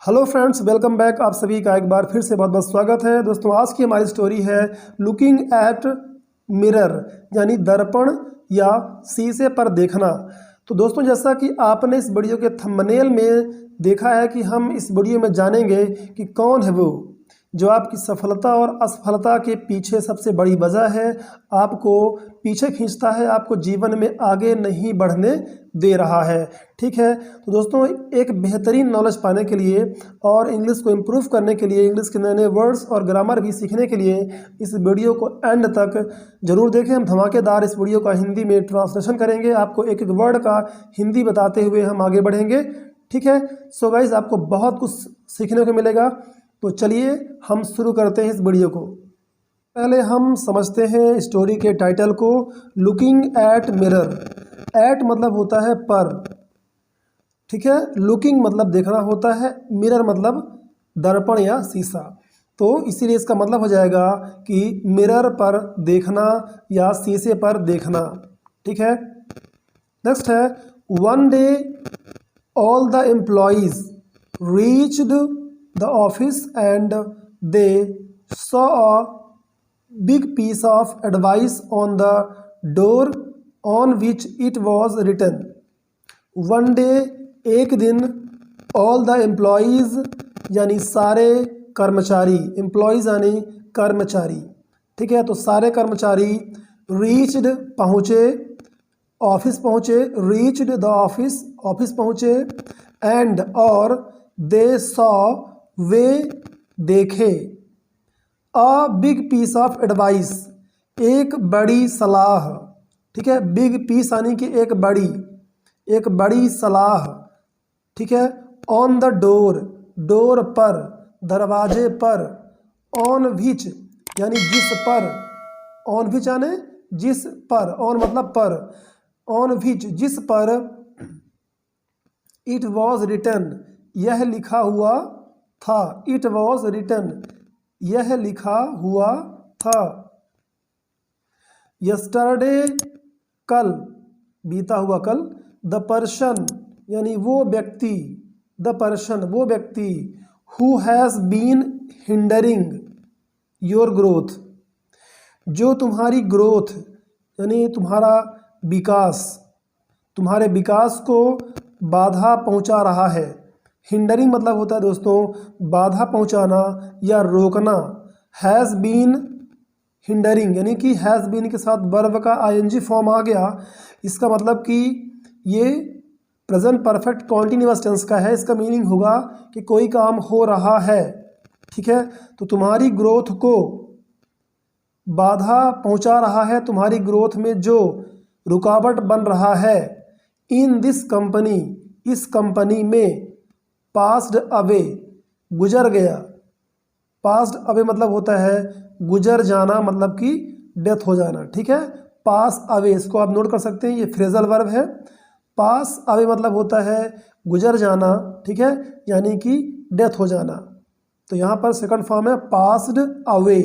Hello friends, welcome back. आप सभी का एक बार फिर से बहुत बहुत स्वागत है। दोस्तों, आज की हमारी स्टोरी है लुकिंग एट मिरर, यानी दर्पण या शीशे पर देखना। तो दोस्तों, जैसा कि आपने इस वीडियो के थंबनेल में देखा है कि हम इस वीडियो में जानेंगे कि कौन है वो जो आपकी सफलता और असफलता के पीछे सबसे बड़ी वजह है, आपको पीछे खींचता है, आपको जीवन में आगे नहीं बढ़ने दे रहा है। ठीक है, तो दोस्तों, एक बेहतरीन नॉलेज पाने के लिए और इंग्लिश को इम्प्रूव करने के लिए, इंग्लिश के नए नए वर्ड्स और ग्रामर भी सीखने के लिए इस वीडियो को एंड तक जरूर देखें। हम धमाकेदार इस वीडियो का हिंदी में ट्रांसलेशन करेंगे, आपको एक एक वर्ड का हिंदी बताते हुए हम आगे बढ़ेंगे। ठीक है, सो गाइज, आपको बहुत कुछ सीखने को मिलेगा। तो चलिए हम शुरू करते हैं इस वीडियो को। पहले हम समझते हैं स्टोरी के टाइटल को, लुकिंग एट मिरर। एट मतलब होता है पर, ठीक है। लुकिंग मतलब देखना होता है, मिरर मतलब दर्पण या शीशा। तो इसीलिए इसका मतलब हो जाएगा कि मिरर पर देखना या शीशे पर देखना। ठीक है, नेक्स्ट है, one day all the employees reached the office and they saw a big piece of advice on the door on which it was written. One day, एक दिन, all the employees यानी सारे कर्मचारी, employees यानी कर्मचारी, ठीक है। तो सारे कर्मचारी reached पहुँचे, ऑफिस पहुँचे, reached the office ऑफिस पहुँचे, and और they saw वे देखे, a big piece of advice एक बड़ी सलाह, ठीक है। बिग पीस यानी कि एक बड़ी सलाह, ठीक है। ऑन द डोर, डोर पर, दरवाजे पर, ऑन विच यानी जिस पर, ऑन विच यानी जिस पर, ऑन मतलब पर, ऑन विच जिस पर, इट वॉज रिटन यह लिखा हुआ था, इट वॉज रिटन यह लिखा हुआ था। यस्टरडे कल, बीता हुआ कल, द पर्सन यानी वो व्यक्ति, द पर्सन वो व्यक्ति, who has been hindering your growth जो तुम्हारी ग्रोथ यानी तुम्हारा विकास, तुम्हारे विकास को बाधा पहुंचा रहा है। हिंडरिंग मतलब होता है दोस्तों बाधा पहुंचाना या रोकना। हैज़ बीन हिंडरिंग यानी कि हैज़ बीन के साथ वर्ब का आईएनजी फॉर्म आ गया, इसका मतलब कि ये प्रेजेंट परफेक्ट कॉन्टिन्यूअस टेंस का है। इसका मीनिंग होगा कि कोई काम हो रहा है, ठीक है। तो तुम्हारी ग्रोथ को बाधा पहुंचा रहा है, तुम्हारी ग्रोथ में जो रुकावट बन रहा है। इन दिस कंपनी इस कंपनी में, पास्ड अवे गुजर गया, पास्ड अवे मतलब होता है गुजर जाना, मतलब कि डेथ हो जाना, ठीक है। पास अवे इसको आप नोट कर सकते हैं, ये फ्रेजल वर्ब है। पास अवे मतलब होता है गुजर जाना, ठीक है, यानी कि डेथ हो जाना। तो यहाँ पर सेकंड फॉर्म है पास्ड अवे,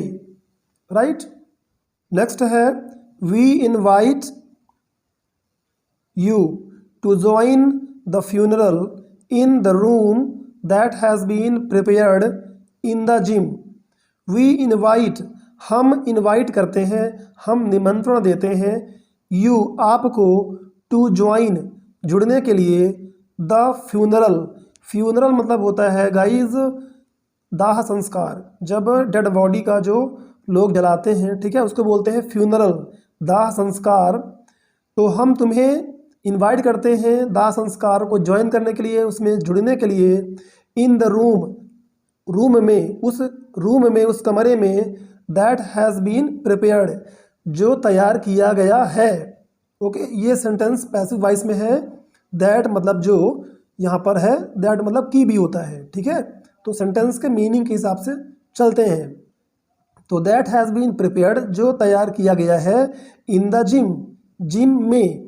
राइट। नेक्स्ट है, we invite you to join the funeral in the room that has been prepared in the gym. We invite हम invite करते हैं, हम निमंत्रण देते हैं, you आपको, to join जुड़ने के लिए, the funeral funeral मतलब होता है गाइज दाह संस्कार, जब डेड बॉडी का जो लोग जलाते हैं, ठीक है, उसको बोलते हैं फ्यूनरल, दाह संस्कार। तो हम तुम्हें इनवाइट करते हैं दाह संस्कार को ज्वाइन करने के लिए, उसमें जुड़ने के लिए। इन द रूम रूम में, उस रूम में, उस कमरे में, दैट हैज़ बीन प्रिपेयर्ड जो तैयार किया गया है। ओके, ये सेंटेंस पैसिव वॉइस में है। दैट मतलब जो यहाँ पर है, दैट मतलब की भी होता है, ठीक है। तो सेंटेंस के मीनिंग के हिसाब से चलते हैं। तो दैट हैज़ बीन प्रिपेयर्ड जो तैयार किया गया है, इन द जिम जिम में,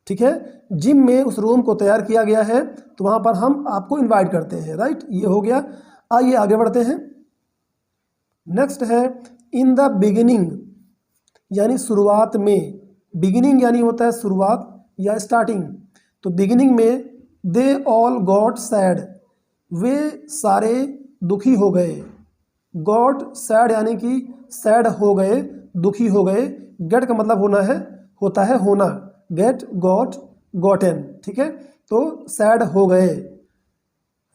ठीक है, जिम में उस रूम को तैयार किया गया है, तो वहाँ पर हम आपको इनवाइट करते हैं, राइट। ये हो गया, आइए आगे बढ़ते हैं। नेक्स्ट है, इन द बिगिनिंग यानी शुरुआत में, बिगिनिंग यानी होता है शुरुआत या स्टार्टिंग। तो बिगिनिंग में, दे ऑल गॉट सैड वे सारे दुखी हो गए। गॉट सैड यानी कि सैड हो गए, दुखी हो गए। गेट का मतलब होता है होना। गेट, गॉट, गॉटन, ठीक है। तो सैड हो गए।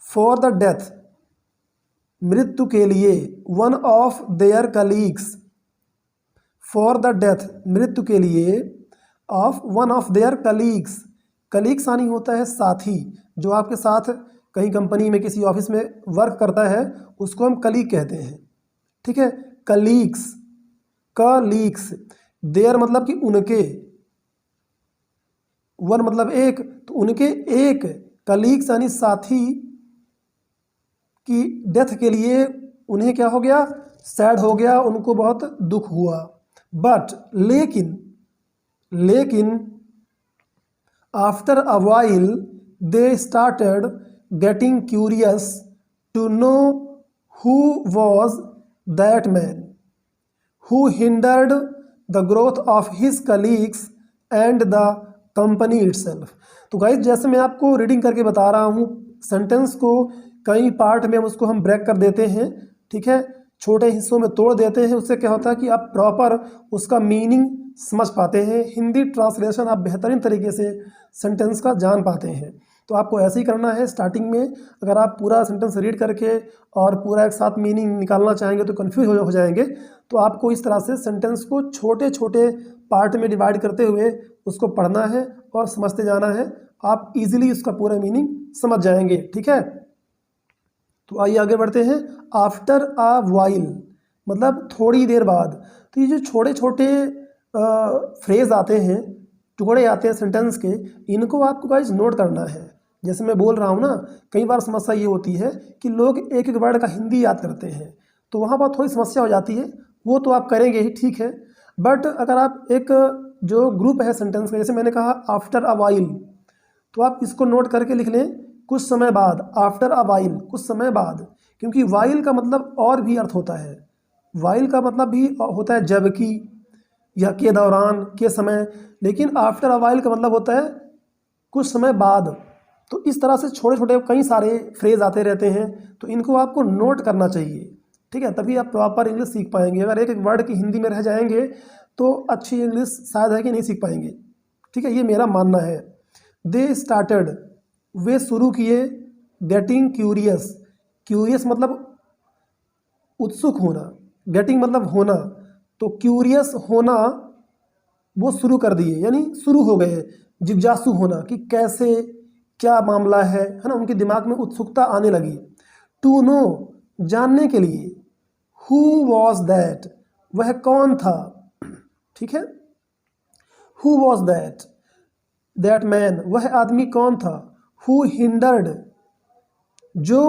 फॉर द डेथ, मृत्यु के लिए। One of their colleagues, for the death, मृत्यु के लिए। Of one of their colleagues, colleagues यानी होता है साथी, जो आपके साथ कहीं कंपनी में किसी ऑफिस में वर्क करता है उसको हम कलीग कहते हैं, ठीक है। Colleagues, colleagues. देयर मतलब कि उनके, वन मतलब एक, तो उनके एक, कलीग्स यानी साथी की डेथ के लिए उन्हें क्या हो गया, सैड हो गया, उनको बहुत दुख हुआ। बट लेकिन, लेकिन after a while they started getting curious to know who was that man who hindered the growth of his colleagues and the company itself. तो गाइस, जैसे मैं आपको रीडिंग करके बता रहा हूँ, सेंटेंस को कई पार्ट में उसको हम ब्रेक कर देते हैं, ठीक है, छोटे हिस्सों में तोड़ देते हैं। उससे क्या होता है कि आप प्रॉपर उसका मीनिंग समझ पाते हैं, हिंदी ट्रांसलेशन आप बेहतरीन तरीके से सेंटेंस का जान पाते हैं। तो आपको ऐसे ही करना है। स्टार्टिंग में अगर आप पूरा सेंटेंस रीड करके और पूरा एक साथ मीनिंग निकालना चाहेंगे तो कन्फ्यूज हो जाएंगे। तो आपको इस तरह से सेंटेंस को छोटे छोटे पार्ट में डिवाइड करते हुए उसको पढ़ना है और समझते जाना है। आप इजीली उसका पूरा मीनिंग समझ जाएंगे, ठीक है। तो आइए आगे बढ़ते हैं। आफ्टर अ वाइल मतलब थोड़ी देर बाद। तो ये जो छोटे छोटे फ्रेज आते हैं, टुकड़े आते हैं सेंटेंस के, इनको आपको गाइस नोट करना है। जैसे मैं बोल रहा हूँ ना, कई बार समस्या ये होती है कि लोग एक एक वर्ड का हिंदी याद करते हैं, तो वहाँ पर थोड़ी समस्या हो जाती है। वो तो आप करेंगे ही, ठीक है, बट अगर आप एक जो ग्रुप है सेंटेंस का, जैसे मैंने कहा आफ्टर अ वाइल, तो आप इसको नोट करके लिख लें कुछ समय बाद। आफ्टर अ वाइल, कुछ समय बाद, क्योंकि वाइल का मतलब और भी अर्थ होता है। वाइल का मतलब भी होता है जबकि या के दौरान, के समय, लेकिन आफ्टर अ वाइल का मतलब होता है कुछ समय बाद। तो इस तरह से छोटे छोटे कई सारे फ्रेज आते रहते हैं, तो इनको आपको नोट करना चाहिए, ठीक है, तभी आप प्रॉपर इंग्लिश सीख पाएंगे। अगर एक एक वर्ड की हिंदी में रह जाएंगे तो अच्छी इंग्लिश शायद है कि नहीं सीख पाएंगे, ठीक है, ये मेरा मानना है। दे स्टार्टेड, वे शुरू किए। गेटिंग क्यूरियस, क्यूरियस मतलब उत्सुक होना, गेटिंग मतलब होना, तो क्यूरियस होना वो शुरू कर दिए, यानी शुरू हो गए। जिज्ञासु होना कि कैसे, क्या मामला है ना, उनके दिमाग में उत्सुकता आने लगी। टू नो, जानने के लिए। हु वॉज दैट, वह कौन था, ठीक है। हु वॉज दैट मैन, वह आदमी कौन था। हु हिंडर्ड, जो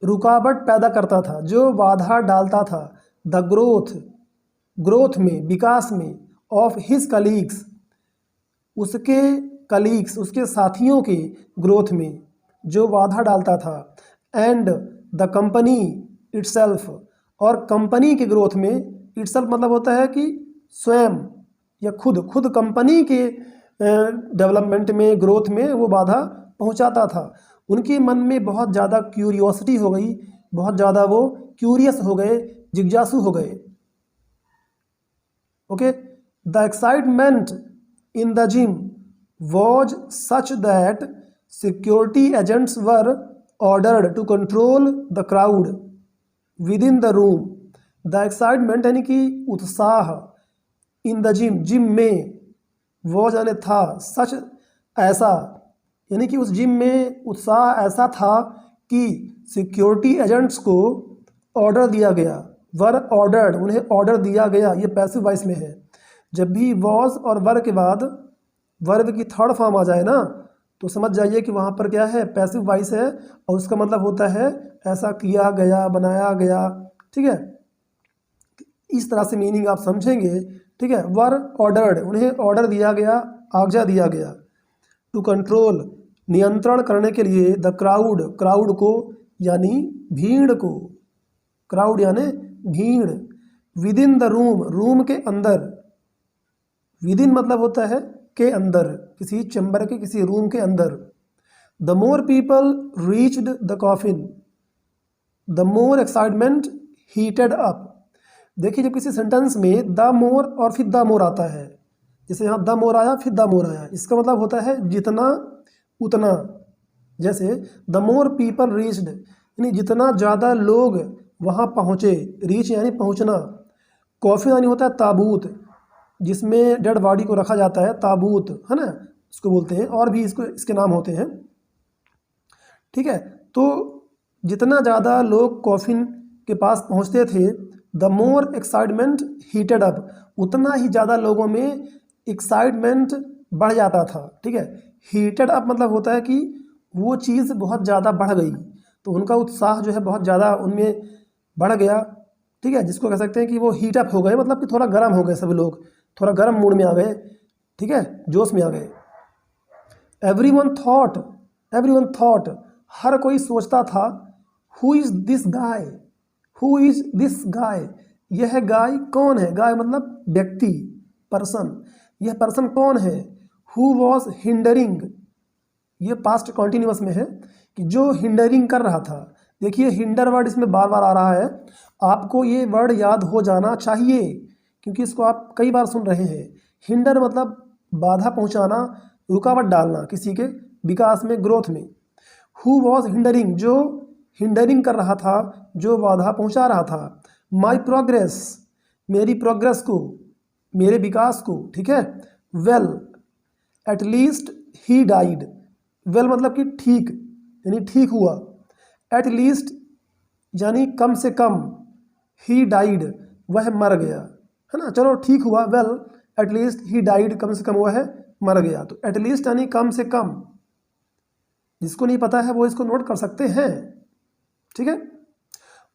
रुकावट पैदा करता था, जो बाधा डालता था। द ग्रोथ, ग्रोथ में, विकास में। ऑफ हिज कलीग्स, उसके कलीग्स, उसके साथियों के ग्रोथ में जो बाधा डालता था। एंड द कंपनी इटसेल्फ, और कंपनी के ग्रोथ में। इटसेल्फ मतलब होता है कि स्वयं या खुद, खुद कंपनी के डेवलपमेंट में, ग्रोथ में वो बाधा पहुंचाता था। उनके मन में बहुत ज़्यादा क्यूरियोसिटी हो गई, बहुत ज़्यादा वो क्यूरियस हो गए, जिज्ञासु हो गए। Okay, the excitement in the gym was such that security agents were ordered to control the crowd within the room. The excitement यानी कि उत्साह, in the gym, जिम में, was यानी था, सच ऐसा, यानी कि उस जिम में उत्साह ऐसा था कि सिक्योरिटी एजेंट्स को ऑर्डर दिया गया। वर ऑर्डर्ड, उन्हें ऑर्डर दिया गया, ये पैसिव वॉइस में है। जब भी वॉज और वर के बाद वर्ब की थर्ड फॉर्म आ जाए ना, तो समझ जाइए कि वहाँ पर क्या है, पैसिव वॉइस है, और उसका मतलब होता है ऐसा किया गया, बनाया गया, ठीक है। इस तरह से मीनिंग आप समझेंगे, ठीक है। वर ऑर्डर्ड, उन्हें ऑर्डर दिया गया, आज्ञा दिया गया। टू कंट्रोल, नियंत्रण करने के लिए। द क्राउड, क्राउड को यानी भीड़ को, क्राउड यानी भीड़। With in the room, room के अंदर। विद इन मतलब होता है के अंदर, किसी चैम्बर के, किसी रूम के अंदर। The more people reached the coffin the more excitement heated up. देखिए जब किसी सेंटेंस में द मोर और फिर द मोर आता है, जैसे यहाँ द मोर आया फिर द मोर आया, इसका मतलब होता है जितना उतना। जैसे द मोर पीपल रीच्ड यानी जितना ज़्यादा लोग वहाँ पहुँचे, रीच यानी पहुँचना। कॉफिन यानी होता है ताबूत, जिसमें डेड बॉडी को रखा जाता है, ताबूत है ना, इसको बोलते हैं, और भी इसके नाम होते हैं। ठीक है, तो जितना ज़्यादा लोग कॉफिन के पास पहुंचते थे, the more excitement heated up, उतना ही ज़्यादा लोगों में एक्साइटमेंट बढ़ जाता था। ठीक है, हीटेड अप मतलब होता है कि वो चीज़ बहुत ज़्यादा बढ़ गई, तो उनका उत्साह जो है बहुत ज़्यादा उनमें बढ़ गया। ठीक है, जिसको कह सकते हैं कि वो हीट अप हो गए, मतलब कि थोड़ा गर्म हो गए, सभी लोग थोड़ा गर्म मूड में आ गए। ठीक है, जोश में आ गए। एवरीवन थॉट, हर कोई सोचता था, who is this guy, who is this guy, यह गाय कौन है। गाय मतलब व्यक्ति, पर्सन, यह पर्सन कौन है। हु वॉज हिंडरिंग, ये पास्ट कॉन्टिन्यूअस में है कि जो हिंडरिंग कर रहा था। देखिए हिंडर वर्ड इसमें बार बार आ रहा है, आपको ये वर्ड याद हो जाना चाहिए क्योंकि इसको आप कई बार सुन रहे हैं। हिंडर मतलब बाधा पहुंचाना, रुकावट डालना किसी के विकास में, ग्रोथ में। हु वॉज हिंडरिंग, जो हिंडरिंग कर रहा था, जो बाधा पहुंचा रहा था। माई प्रोग्रेस, मेरी प्रोग्रेस को, मेरे विकास को। ठीक है, well at least he died, well मतलब कि ठीक, यानी ठीक हुआ। एट लीस्ट यानी कम से कम, ही डाइड वह मर गया, है ना। चलो ठीक हुआ, well at least he died, कम से कम वह मर गया। तो एट लीस्ट यानी कम से कम, जिसको नहीं पता है वो इसको नोट कर सकते हैं। ठीक है,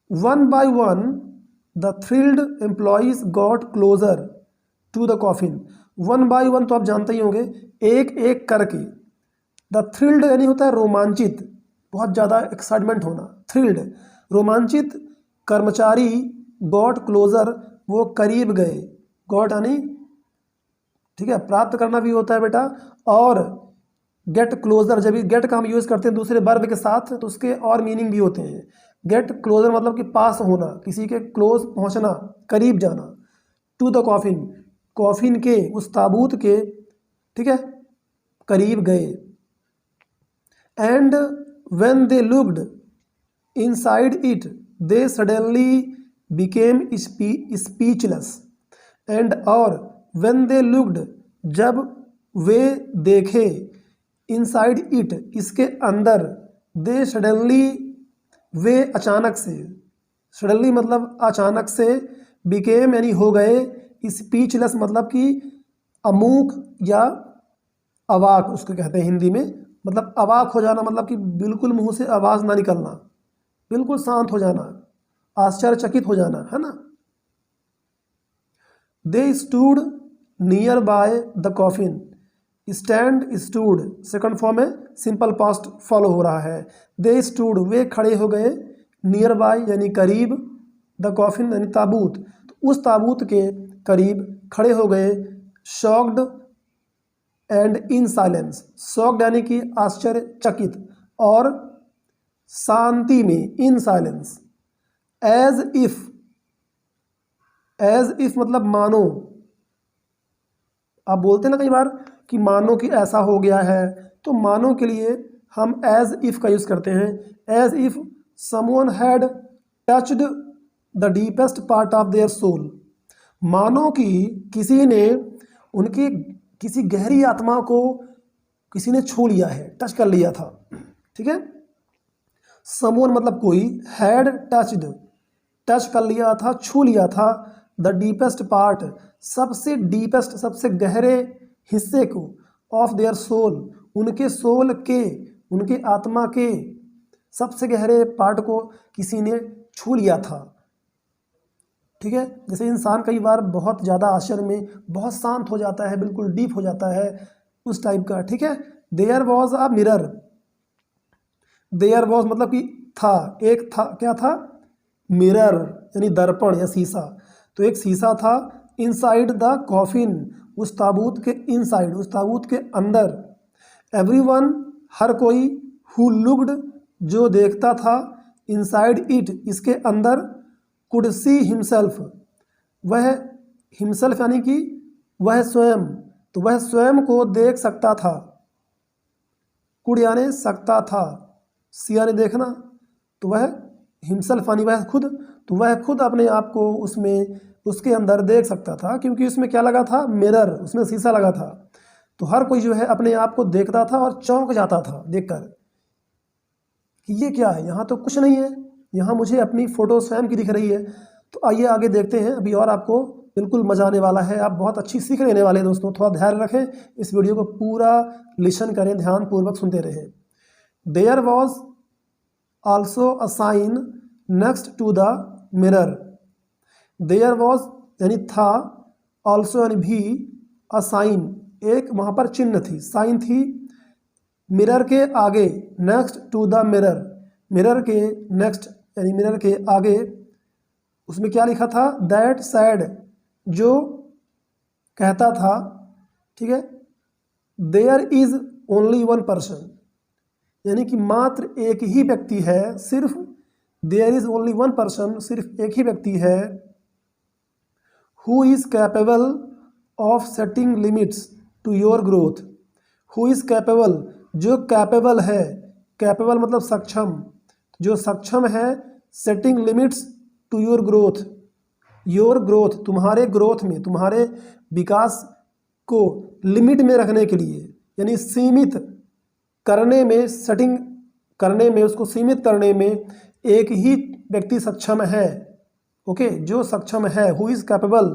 one by one the thrilled employees got closer to the coffin. One by one तो आप जानते ही होंगे, एक एक करके। द थ्रिल्ड यानी होता है रोमांचित, बहुत ज़्यादा एक्साइटमेंट होना, थ्रिल्ड रोमांचित। कर्मचारी गॉट क्लोजर, वो करीब गए, गॉट यानी ठीक है प्राप्त करना भी होता है बेटा, और गेट क्लोजर, जब गेट का हम यूज़ करते हैं दूसरे वर्ब के साथ तो उसके और मीनिंग भी होते हैं। गेट क्लोजर मतलब कि पास होना, किसी के क्लोज पहुंचना, करीब जाना। टू द कॉफिन, कॉफिन के, उस ताबूत के, ठीक है, करीब गए। And when they looked inside it they suddenly became speechless. And और व्हेन दे लुक्ड, जब वे देखे, इनसाइड इट इसके अंदर, दे सडनली वे अचानक से, सडनली मतलब अचानक से, बिकेम यानी हो गए, स्पीचलेस मतलब कि अमूक या अवाक उसको कहते हैं हिंदी में, मतलब अवाक हो जाना, मतलब कि बिल्कुल मुंह से आवाज़ ना निकलना, बिल्कुल शांत हो जाना, आश्चर्यचकित हो जाना, है ना। They stood near by the coffin, stand stood second form में सिंपल पास्ट फॉलो हो रहा है। दे स्टूड वे खड़े हो गए, नियर बाय यानी करीब, द कॉफिन यानी ताबूत, तो उस ताबूत के करीब खड़े हो गए। Shocked and in silence, shocked यानी कि आश्चर्यचकित, और शांति में, इन साइलेंस। एज इफ मतलब मानो, आप बोलते हैं ना कई बार कि मानो कि ऐसा हो गया है, तो मानो के लिए हम एज इफ का यूज़ करते हैं। As if someone had touched the deepest part of their soul, मानो कि किसी ने उनकी किसी गहरी आत्मा को किसी ने छू लिया है, टच कर लिया था। ठीक है, समवन मतलब कोई, हैड टच्ड टच कर लिया था, छू लिया था, द डीपेस्ट पार्ट सबसे डीपेस्ट सबसे गहरे हिस्से को, ऑफ देयर सोल उनके सोल के, उनके आत्मा के सबसे गहरे पार्ट को किसी ने छू लिया था। ठीक है, जैसे इंसान कई बार बहुत ज़्यादा आश्चर्य में बहुत शांत हो जाता है, बिल्कुल डीप हो जाता है, उस टाइप का। ठीक है, there was a mirror, there was मतलब कि था, एक था, क्या था, मिरर यानी दर्पण या शीशा, तो एक शीशा था। इनसाइड द कॉफिन, उस ताबूत के इनसाइड, उस ताबूत के अंदर। एवरीवन हर कोई, हु लुक्ड जो देखता था, इनसाइड इट इसके अंदर, कुड सी हिमसेल्फ वह, हिमसेल्फ यानी कि वह स्वयं, तो वह स्वयं को देख सकता था। कुड यानी सकता था, सी यानी देखना, तो वह हिमसेल्फ यानी वह खुद, तो वह खुद अपने आप को उसमें उसके अंदर देख सकता था, क्योंकि उसमें क्या लगा था, मिरर, उसमें शीशा लगा था। तो हर कोई जो है अपने आप को देखता था और चौंक जाता था देखकर कि ये क्या है, यहाँ तो कुछ नहीं है, यहाँ मुझे अपनी फ़ोटो स्वयं की दिख रही है। तो आइए आगे देखते हैं, अभी और आपको बिल्कुल मज़ा आने वाला है, आप बहुत अच्छी सीख लेने वाले हैं दोस्तों। थोड़ा ध्यान रखें, इस वीडियो को पूरा लिसन करें, ध्यानपूर्वक सुनते रहें। There was also a sign next to the mirror. There was यानी था, ऑल्सो यानी भी, अ साइन एक वहाँ पर चिन्ह थी, साइन थी, मिरर के आगे, next to the mirror, mirror के नेक्स्ट यानी मिरर के आगे, उसमें क्या लिखा था, दैट सैड जो कहता था, ठीक है, there is only one person यानी कि मात्र एक ही व्यक्ति है, सिर्फ there is only one person, सिर्फ एक ही व्यक्ति है, who is capable of setting limits to your growth. Who is capable जो कैपेबल है, कैपेबल मतलब सक्षम, जो सक्षम है, setting limits to your growth, your growth तुम्हारे ग्रोथ में, तुम्हारे विकास को लिमिट में रखने के लिए, यानी सीमित करने में, सेटिंग करने में, उसको सीमित करने में एक ही व्यक्ति सक्षम है। ओके, जो सक्षम है, who is capable,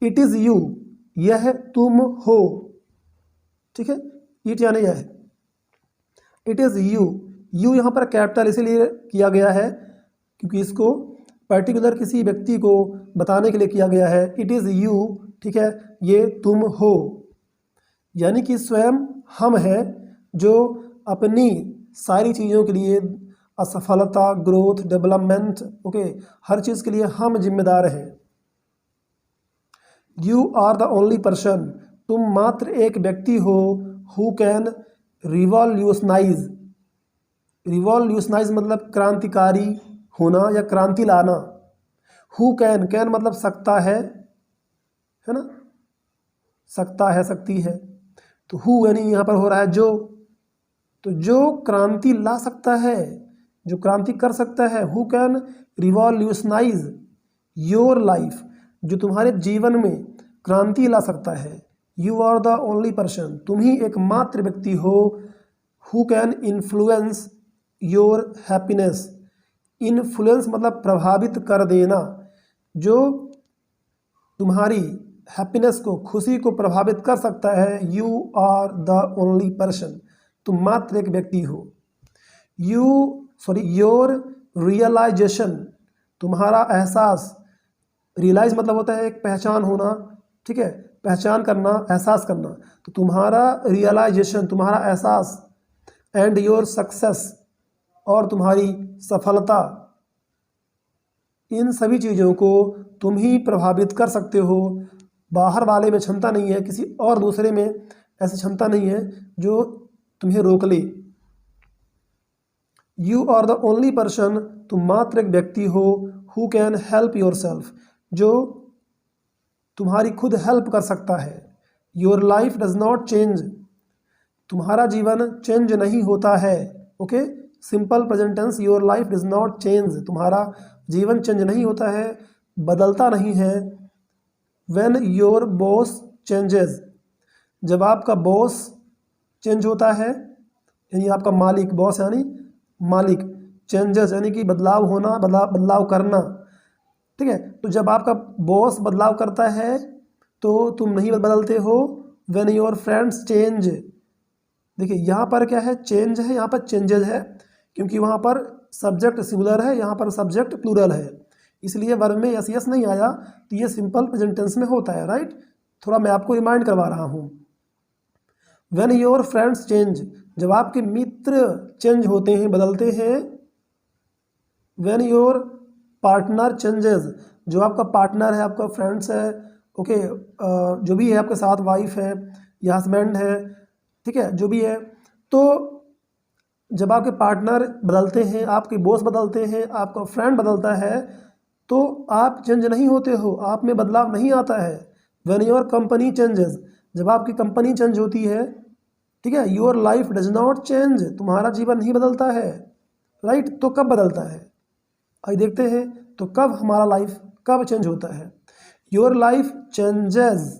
it is you यह तुम हो, ठीक है, इट यानी यह, इट इज़ यू, यू यहाँ पर कैपिटल इसीलिए किया गया है क्योंकि इसको पर्टिकुलर किसी व्यक्ति को बताने के लिए किया गया है। इट इज़ यू, ठीक है, ये तुम हो, यानी कि स्वयं हम हैं जो अपनी सारी चीज़ों के लिए, असफलता, ग्रोथ, डेवलपमेंट, ओके, हर चीज़ के लिए हम जिम्मेदार हैं। You are the only person, तुम मात्र एक व्यक्ति हो, हु कैन रिवॉल्यूशनाइज, रिवॉल्यूशनाइज मतलब क्रांतिकारी होना या क्रांति लाना। हु कैन, कैन मतलब सकता है ना, सकता है, सकती है, तो हु यानी यहाँ पर हो रहा है जो, तो जो क्रांति ला सकता है, जो क्रांति कर सकता है, who can revolutionise your life, जो तुम्हारे जीवन में क्रांति ला सकता है। You are the only person, तुम ही एकमात्र व्यक्ति हो, who can influence your happiness, influence मतलब प्रभावित कर देना, जो तुम्हारी हैप्पीनेस को, खुशी को प्रभावित कर सकता है। You are the only person, तुम मात्र एक व्यक्ति हो। योर रियलाइजेशन, तुम्हारा एहसास, रियलाइज मतलब होता है एक पहचान होना, ठीक है, पहचान करना, एहसास करना, तो तुम्हारा रियलाइजेशन, तुम्हारा एहसास, एंड योर सक्सेस, और तुम्हारी सफलता, इन सभी चीज़ों को तुम ही प्रभावित कर सकते हो। बाहर वाले में क्षमता नहीं है, किसी और दूसरे में ऐसी क्षमता नहीं है जो तुम्हें रोक ले। You are the only person, तुम मात्र एक व्यक्ति हो, who can help yourself, जो तुम्हारी खुद हेल्प कर सकता है। Your life does not change, तुम्हारा जीवन चेंज नहीं होता है। Okay, simple present tense, your life does not change, तुम्हारा जीवन चेंज नहीं होता है, बदलता नहीं है। व्हेन योर बॉस चेंजेस, जब आपका बॉस चेंज होता है, यानी आपका मालिक, बॉस यानी मालिक, चेंजेस यानी कि बदलाव होना, बदलाव करना, ठीक है, तो जब आपका बॉस बदलाव करता है तो तुम नहीं बदलते हो। व्हेन योर फ्रेंड्स चेंज, देखिए यहाँ पर क्या है, चेंज है, यहाँ पर चेंजेस है, क्योंकि वहाँ पर सब्जेक्ट सिंगुलर है, यहाँ पर सब्जेक्ट प्लूरल है, इसलिए वर्ब में यस यस नहीं आया, तो ये सिंपल प्रेजेंट टेंस में होता है, राइट। थोड़ा मैं आपको रिमाइंड करवा रहा हूँ। व्हेन योर फ्रेंड्स चेंज, जब आपके मित्र चेंज होते हैं, बदलते हैं। व्हेन योर पार्टनर चेंजेस, जो आपका पार्टनर है, आपका फ्रेंड्स है, ओके, जो भी है आपके साथ, वाइफ है या हस्बैंड है, ठीक है, जो भी है, तो जब आपके पार्टनर बदलते हैं, आपके बॉस बदलते हैं, आपका फ्रेंड बदलता है, तो आप चेंज नहीं होते हो, आप में बदलाव नहीं आता है। व्हेन योर कंपनी चेंजेस, जब आपकी कंपनी चेंज होती है, ठीक है, your life does not change, तुम्हारा जीवन नहीं बदलता है, राइट। तो कब बदलता है, आइए देखते हैं। तो कब हमारा लाइफ कब चेंज होता है? योर लाइफ चेंजेस,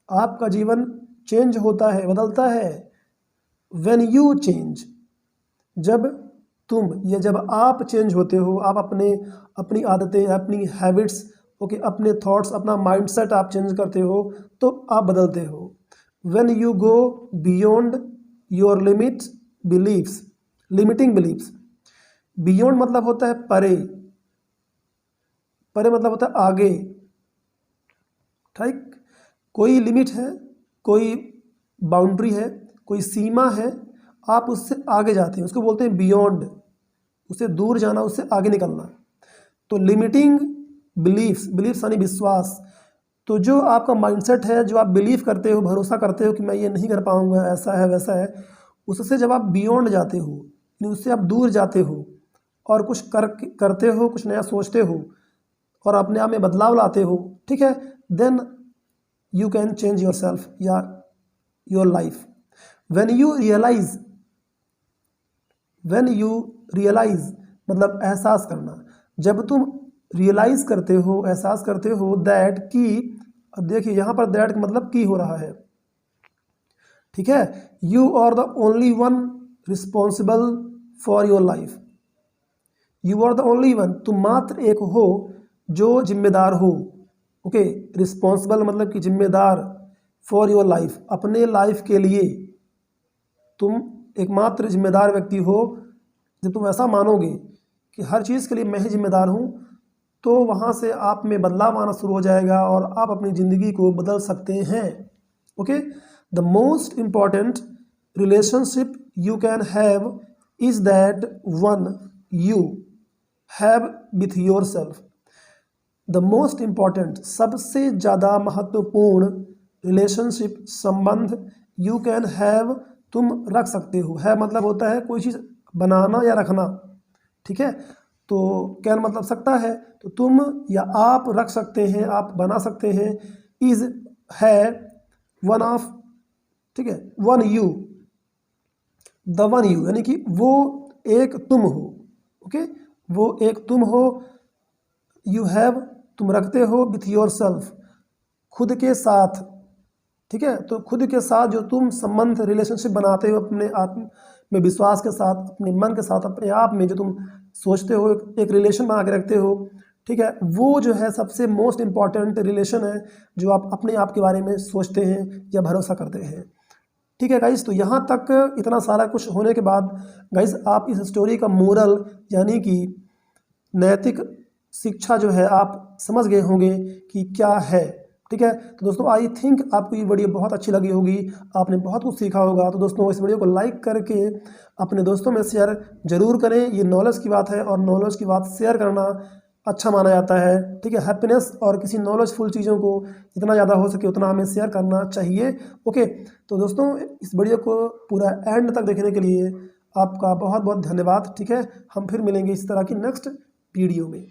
आपका जीवन चेंज होता है, बदलता है। व्हेन यू चेंज, जब तुम या जब आप चेंज होते हो, आप अपनी आदतें, अपनी हैबिट्स, ओके, अपने थॉट्स, अपना माइंडसेट आप चेंज करते हो, तो आप बदलते हो। When you go beyond your beliefs, limiting beliefs. Beyond मतलब होता है परे, परे मतलब होता है आगे, ठीक। कोई लिमिट है, कोई बाउंड्री है, कोई सीमा है, आप उससे आगे जाते हैं, उसको बोलते हैं बियॉन्ड, उससे दूर जाना, उससे आगे निकलना। तो लिमिटिंग बिलीफ्स, बिलीफ्स यानी विश्वास। तो जो आपका माइंडसेट है, जो आप बिलीव करते हो, भरोसा करते हो कि मैं ये नहीं कर पाऊंगा, ऐसा है वैसा है, उससे जब आप बियॉन्ड जाते हो, उससे आप दूर जाते हो और कुछ करते हो, कुछ नया सोचते हो और अपने आप में बदलाव लाते हो, ठीक है, then you can change yourself या your life. When you realise मतलब एहसास करना। जब तुम रियलाइज करते हो, एहसास करते हो दैट कि, अब देखिए यहाँ पर दैट मतलब की हो रहा है, ठीक है। You are the only one responsible for your life. You are the only one, तुम मात्र एक हो जो जिम्मेदार हो, ओके। रिस्पॉन्सिबल मतलब कि जिम्मेदार, फॉर योर लाइफ, अपने लाइफ के लिए तुम एकमात्र जिम्मेदार व्यक्ति हो। जब तुम ऐसा मानोगे कि हर चीज़ के लिए मैं ही जिम्मेदार हूँ, तो वहाँ से आप में बदलाव आना शुरू हो जाएगा और आप अपनी ज़िंदगी को बदल सकते हैं, okay. The most important relationship you can have is that one you have with your self. The most important, सबसे ज़्यादा महत्वपूर्ण रिलेशनशिप, संबंध, यू कैन हैव, तुम रख सकते हो। है मतलब होता है कोई चीज़ बनाना या रखना, ठीक है। तो कैन मतलब सकता है, तो तुम या आप रख सकते हैं, आप बना सकते हैं। इज है वन ऑफ, ठीक है, one you, the one you यानी कि वो एक तुम हो, ओके, वो एक तुम हो। यू हैव, तुम रखते हो, विथ योर सेल्फ, खुद के साथ, ठीक है। तो खुद के साथ जो तुम संबंध, रिलेशनशिप बनाते हो अपने आत्म में विश्वास के साथ, अपने मन के साथ, अपने आप में जो तुम सोचते हो, एक रिलेशन बना के रखते हो, ठीक है, वो जो है सबसे मोस्ट इम्पॉर्टेंट रिलेशन है जो आप अपने आप के बारे में सोचते हैं या भरोसा करते हैं, ठीक है गाइस। तो यहाँ तक इतना सारा कुछ होने के बाद गाइस, आप इस स्टोरी का मोरल यानी कि नैतिक शिक्षा जो है आप समझ गए होंगे कि क्या है, ठीक है। तो दोस्तों आई थिंक आपको ये वीडियो बहुत अच्छी लगी होगी, आपने बहुत कुछ सीखा होगा। तो दोस्तों इस वीडियो को लाइक करके अपने दोस्तों में शेयर जरूर करें। ये नॉलेज की बात है और नॉलेज की बात शेयर करना अच्छा माना जाता है, ठीक है। हैप्पीनेस और किसी नॉलेजफुल चीज़ों को जितना ज़्यादा हो सके उतना हमें शेयर करना चाहिए, ओके। तो दोस्तों इस वीडियो को पूरा एंड तक देखने के लिए आपका बहुत बहुत धन्यवाद, ठीक है। हम फिर मिलेंगे इस तरह की नेक्स्ट वीडियो में।